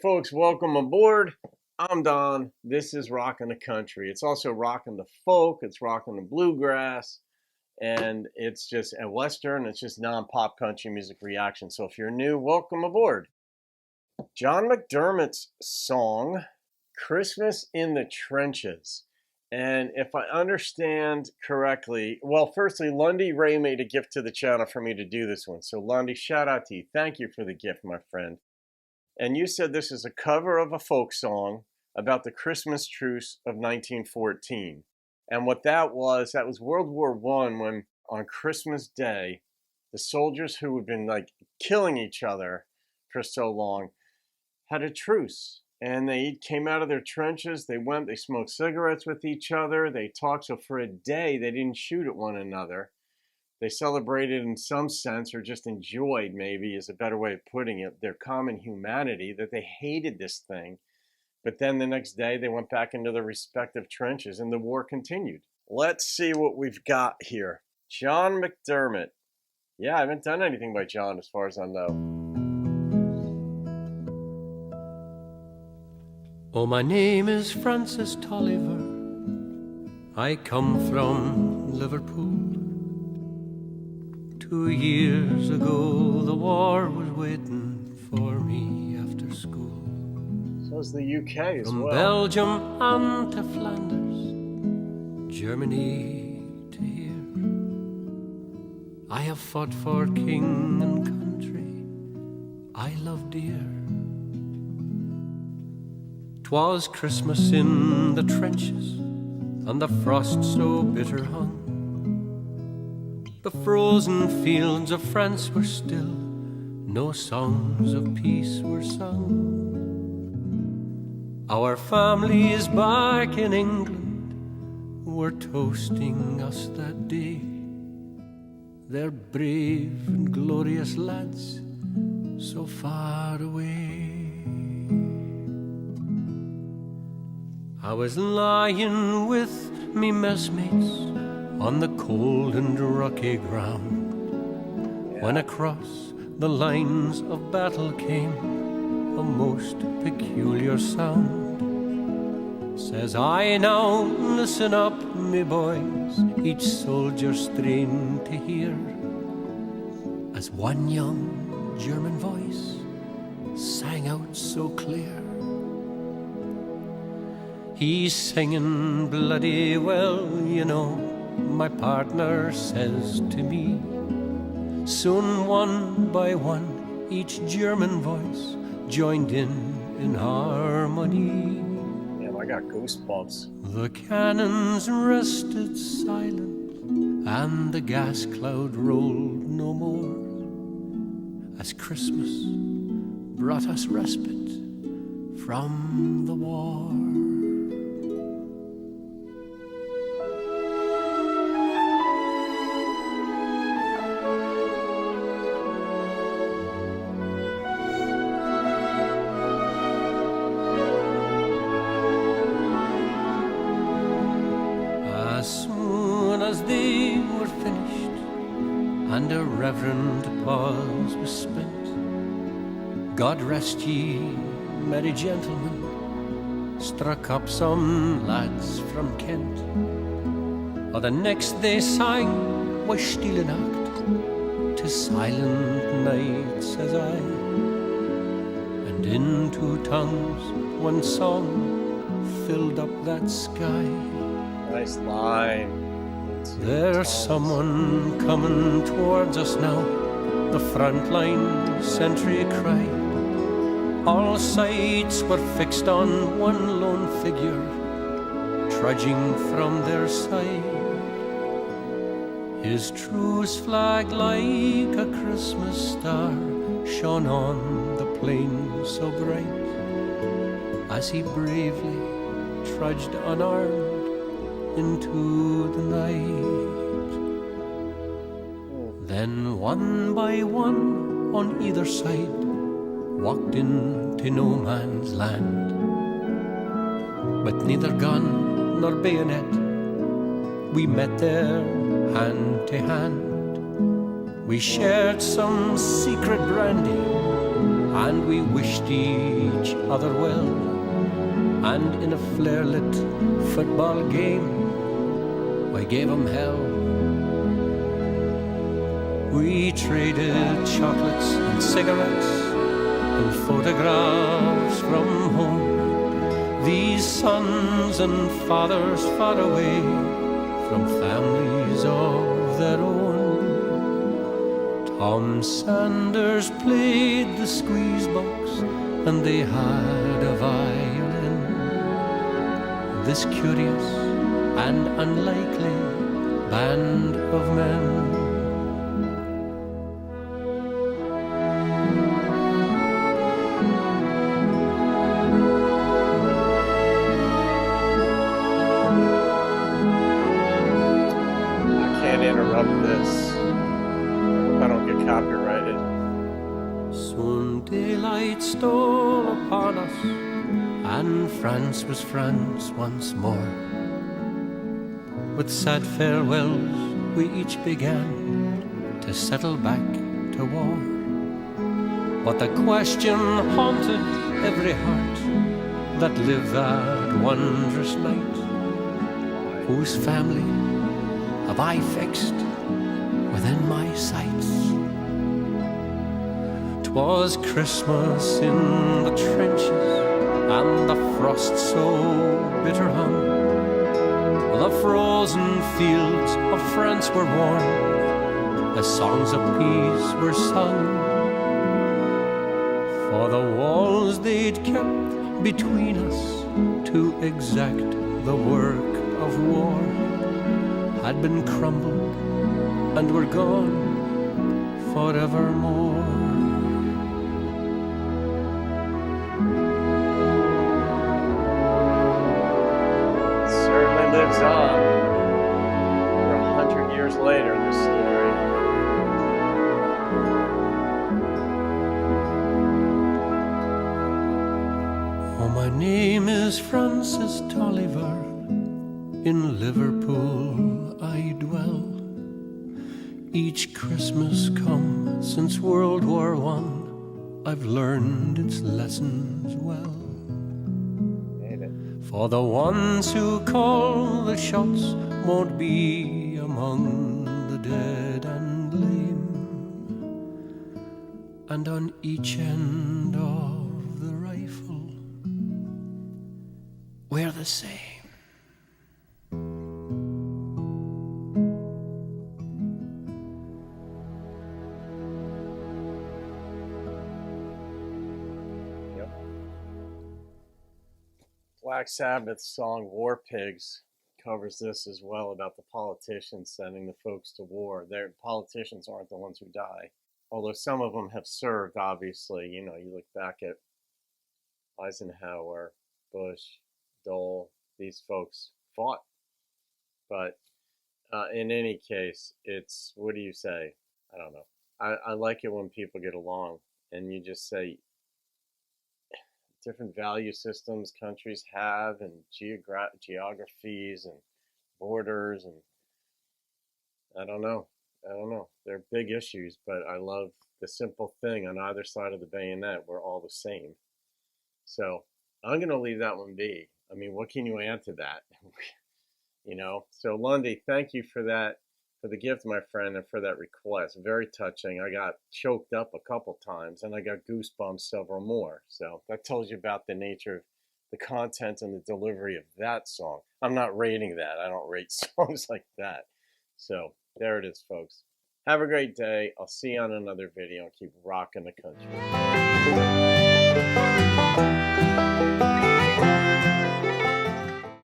folks, welcome aboard. I'm Don. This is Rockin' the Country. It's also rockin' the folk, it's rockin' the bluegrass, and it's just a Western, it's just non-pop country music reaction. So if you're new, welcome aboard. John McDermott's song, Christmas in the Trenches. And if I understand correctly, well, firstly, Lundy Ray made a gift to the channel for me to do this one. So Lundy, shout out to you. Thank you for the gift, my friend. And you said this is a cover of a folk song about the Christmas truce of 1914. And what that was World War I, when on Christmas Day, the soldiers who had been like killing each other for so long had a truce. And they came out of their trenches, they smoked cigarettes with each other, they talked. So for a day, they didn't shoot at one another. They celebrated in some sense, or just enjoyed, maybe is a better way of putting it, their common humanity, that they hated this thing. But then the next day they went back into their respective trenches and the war continued. Let's see what we've got here. John McDermott. Yeah, I haven't done anything by John as far as I know. Oh, my name is Francis Tolliver. I come from Liverpool. 2 years ago, the war was waiting for me after school. So is the UK as From well. Belgium and to Flanders, Germany to here, I have fought for king and country I love dear. 'Twas Christmas in the trenches, and the frost so bitter hung. The frozen fields of France were still, no songs of peace were sung. Our families back in England were toasting us that day. They're brave and glorious lads, so far away. I was lying with me messmates on the cold and rocky ground, when across the lines of battle came a most peculiar sound. Says I, now listen up, me boys, each soldier strained to hear, as one young German voice sang out so clear. He's singing bloody well, you know, my partner says to me. Soon one by one each German voice joined in harmony. Damn, I got goosebumps. The cannons rested silent and the gas cloud rolled no more, as Christmas brought us respite from the war. As soon as they were finished and a reverend pause was spent, God rest ye, merry gentlemen, struck up some lads from Kent. Oh, the next they sang was Stille Nacht, 'tis silent night, says I, and in two tongues one song filled up that sky. Nice line. There's someone coming towards us now, the frontline sentry cried. All sights were fixed on one lone figure, trudging from their side. His truce flag like a Christmas star shone on the plain so bright, as he bravely trudged unarmed into the night. Then one by one on either side walked into no man's land, but neither gun nor bayonet we met there hand to hand. We shared some secret brandy and we wished each other well. And in a flare-lit football game, we gave 'em hell. We traded chocolates and cigarettes and photographs from home. These sons and fathers far away from families of their own. Tom Sanders played the squeeze box and they had a violin. This curious and unlikely band of men. Interrupt this. I don't get copyrighted. Soon daylight stole upon us, and France was France once more. With sad farewells, we each began to settle back to war. But the question haunted every heart that lived that wondrous night: whose family have I fixed within my sights? 'Twas Christmas in the trenches, and the frost so bitter hung. The frozen fields of France were warm as songs of peace were sung. For the walls they'd kept between us to exact the work of war had been crumbled and were gone forevermore. It certainly lives on. We're 100 years later in the story. Oh, my name is Francis Tolliver. In Liverpool I dwell. Each Christmas come since World War I, I've learned its lessons well. For the ones who call the shots won't be among the dead and lame. And on each end of the rifle, we're the same. Black Sabbath's song War Pigs covers this as well, about the politicians sending the folks to war. Their politicians aren't the ones who die, although some of them have served, obviously. You know, you look back at Eisenhower, Bush, Dole, these folks fought. But in any case, it's, what do you say? I don't know. I like it when people get along and you just say, different value systems countries have, and geographies and borders, and I don't know. They're big issues, but I love the simple thing on either side of the bayonet. We're all the same. So I'm going to leave that one be. I mean, what can you add to that? You know? So Lundy, thank you for that, for the gift, my friend, and for that request. Very touching. I got choked up a couple times, and I got goosebumps several more. So that tells you about the nature of the content and the delivery of that song. I'm not rating that. I don't rate songs like that. So there it is, folks. Have a great day. I'll see you on another video. Keep rocking the country.